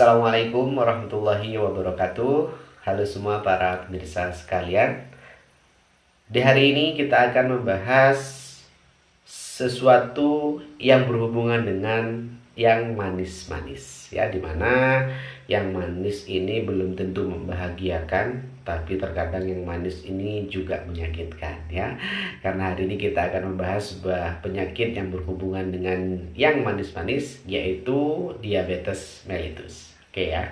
Assalamualaikum warahmatullahi wabarakatuh. Halo semua para pemirsa sekalian. Di hari ini kita akan membahas sesuatu yang berhubungan dengan yang manis-manis, ya, dimana yang manis ini belum tentu membahagiakan, tapi terkadang yang manis ini juga menyakitkan, ya. Karena hari ini kita akan membahas sebuah penyakit yang berhubungan dengan yang manis-manis, yaitu diabetes mellitus. Oke, ya.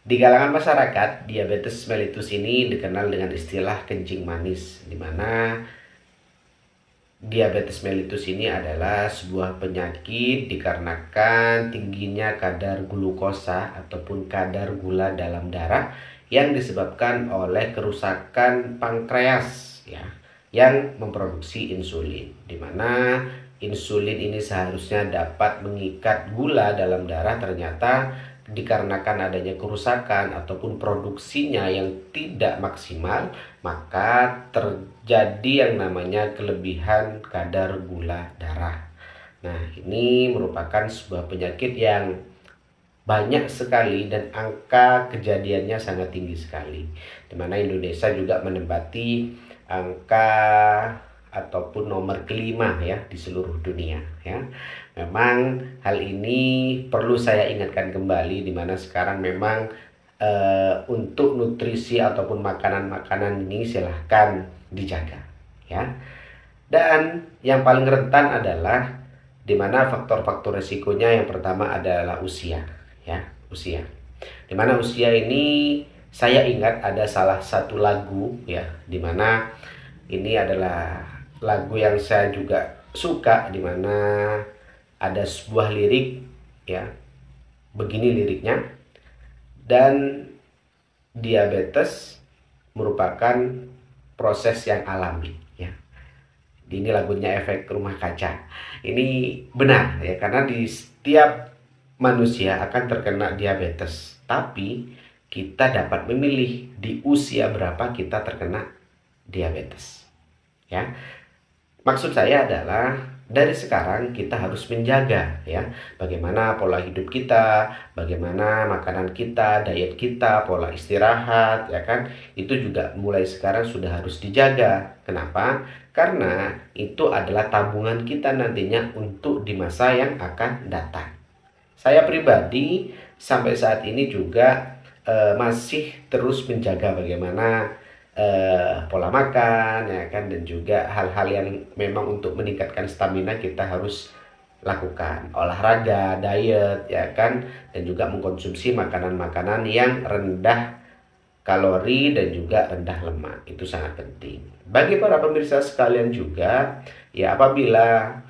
Di kalangan masyarakat, diabetes mellitus ini dikenal dengan istilah kencing manis, di mana diabetes mellitus ini adalah sebuah penyakit dikarenakan tingginya kadar glukosa ataupun kadar gula dalam darah yang disebabkan oleh kerusakan pankreas, ya, yang memproduksi insulin, di mana insulin ini seharusnya dapat mengikat gula dalam darah, ternyata dikarenakan adanya kerusakan ataupun produksinya yang tidak maksimal, maka terjadi yang namanya kelebihan kadar gula darah. Nah, ini merupakan sebuah penyakit yang banyak sekali dan angka kejadiannya sangat tinggi sekali, di mana Indonesia juga menempati angka ataupun nomor kelima, ya, di seluruh dunia, ya. Memang hal ini perlu saya ingatkan kembali, di mana sekarang memang untuk nutrisi ataupun makanan-makanan ini silahkan dijaga, ya. Dan yang paling rentan adalah di mana faktor-faktor resikonya, yang pertama adalah usia, ya, usia. Di mana usia ini saya ingat ada salah satu lagu, ya, di mana ini adalah lagu yang saya juga suka, di mana ada sebuah lirik, ya, begini liriknya: dan diabetes merupakan proses yang alami, ya. Ini lagunya Efek Rumah Kaca. Ini benar, ya, karena di setiap manusia akan terkena diabetes, tapi kita dapat memilih di usia berapa kita terkena diabetes, ya. Maksud saya adalah dari sekarang kita harus menjaga, ya, bagaimana pola hidup kita, bagaimana makanan kita, diet kita, pola istirahat, ya kan, itu juga mulai sekarang sudah harus dijaga. Kenapa? Karena itu adalah tabungan kita nantinya untuk di masa yang akan datang. Saya pribadi sampai saat ini juga masih terus menjaga bagaimana pola makan, ya kan, dan juga hal-hal yang memang untuk meningkatkan stamina kita harus lakukan, olahraga, diet, ya kan, dan juga mengkonsumsi makanan-makanan yang rendah kalori dan juga rendah lemak. Itu sangat penting bagi para pemirsa sekalian juga, ya. Apabila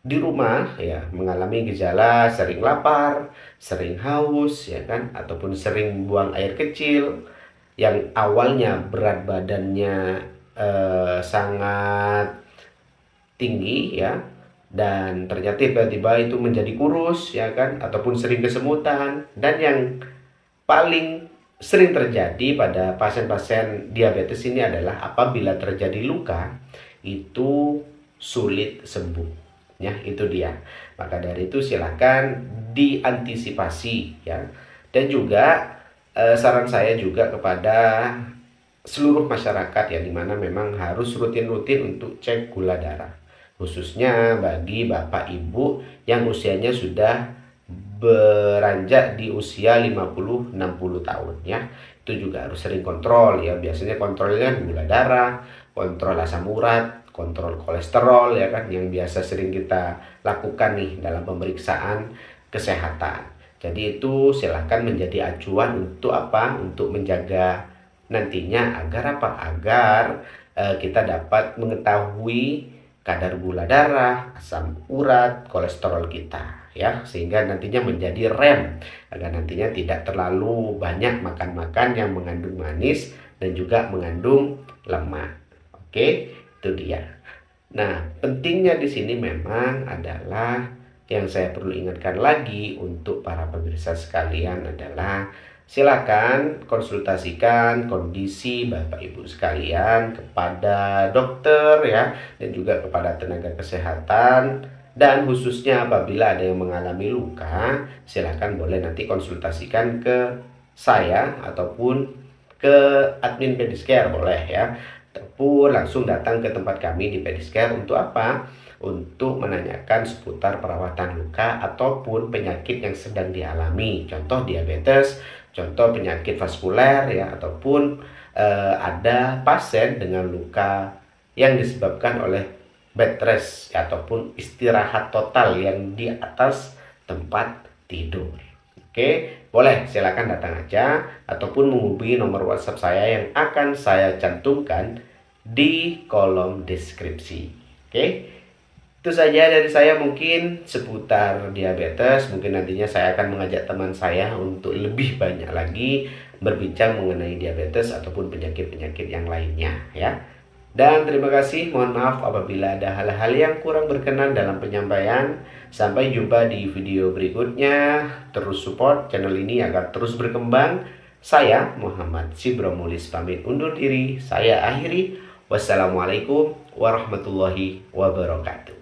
di rumah, ya, mengalami gejala sering lapar, sering haus, ya kan, ataupun sering buang air kecil, yang awalnya berat badannya sangat tinggi, ya, dan ternyata tiba-tiba itu menjadi kurus, ya kan, ataupun sering kesemutan. Dan yang paling sering terjadi pada pasien-pasien diabetes ini adalah apabila terjadi luka itu sulit sembuh, ya, itu dia. Maka dari itu silakan diantisipasi, ya. Dan juga saran saya juga kepada seluruh masyarakat, ya, dimana memang harus rutin-rutin untuk cek gula darah, khususnya bagi bapak ibu yang usianya sudah beranjak di usia 50-60 tahun, ya. Itu juga harus sering kontrol, ya. Biasanya kontrolnya gula darah, kontrol asam urat, kontrol kolesterol, ya kan, yang biasa sering kita lakukan nih dalam pemeriksaan kesehatan. Jadi itu silahkan menjadi acuan untuk apa? Untuk menjaga nantinya agar apa? Agar kita dapat mengetahui kadar gula darah, asam urat, kolesterol kita, ya, sehingga nantinya menjadi rem agar nantinya tidak terlalu banyak makan-makan yang mengandung manis dan juga mengandung lemak. Oke, itu dia. Nah, pentingnya di sini memang adalah yang saya perlu ingatkan lagi untuk para pemirsa sekalian adalah silakan konsultasikan kondisi Bapak Ibu sekalian kepada dokter, ya, dan juga kepada tenaga kesehatan Dan khususnya apabila ada yang mengalami luka, silahkan boleh nanti konsultasikan ke saya ataupun ke admin Pedicare boleh ya. Ataupun langsung datang ke tempat kami di Pedicare untuk apa? Untuk menanyakan seputar perawatan luka ataupun penyakit yang sedang dialami. Contoh diabetes, contoh penyakit vaskuler ya, ataupun ada pasien dengan luka yang disebabkan oleh bed rest ataupun istirahat total yang di atas tempat tidur. Oke, boleh silakan datang aja ataupun menghubungi nomor WhatsApp saya yang akan saya cantumkan di kolom deskripsi. Oke. Itu saja dari saya mungkin seputar diabetes. Mungkin nantinya saya akan mengajak teman saya untuk lebih banyak lagi berbincang mengenai diabetes ataupun penyakit-penyakit yang lainnya ya. Dan terima kasih, mohon maaf apabila ada hal-hal yang kurang berkenan dalam penyampaian. Sampai jumpa di video berikutnya. Terus support channel ini agar terus berkembang. Saya Muhammad Sibromulis pamit undur diri. Saya akhiri. Wassalamualaikum warahmatullahi wabarakatuh.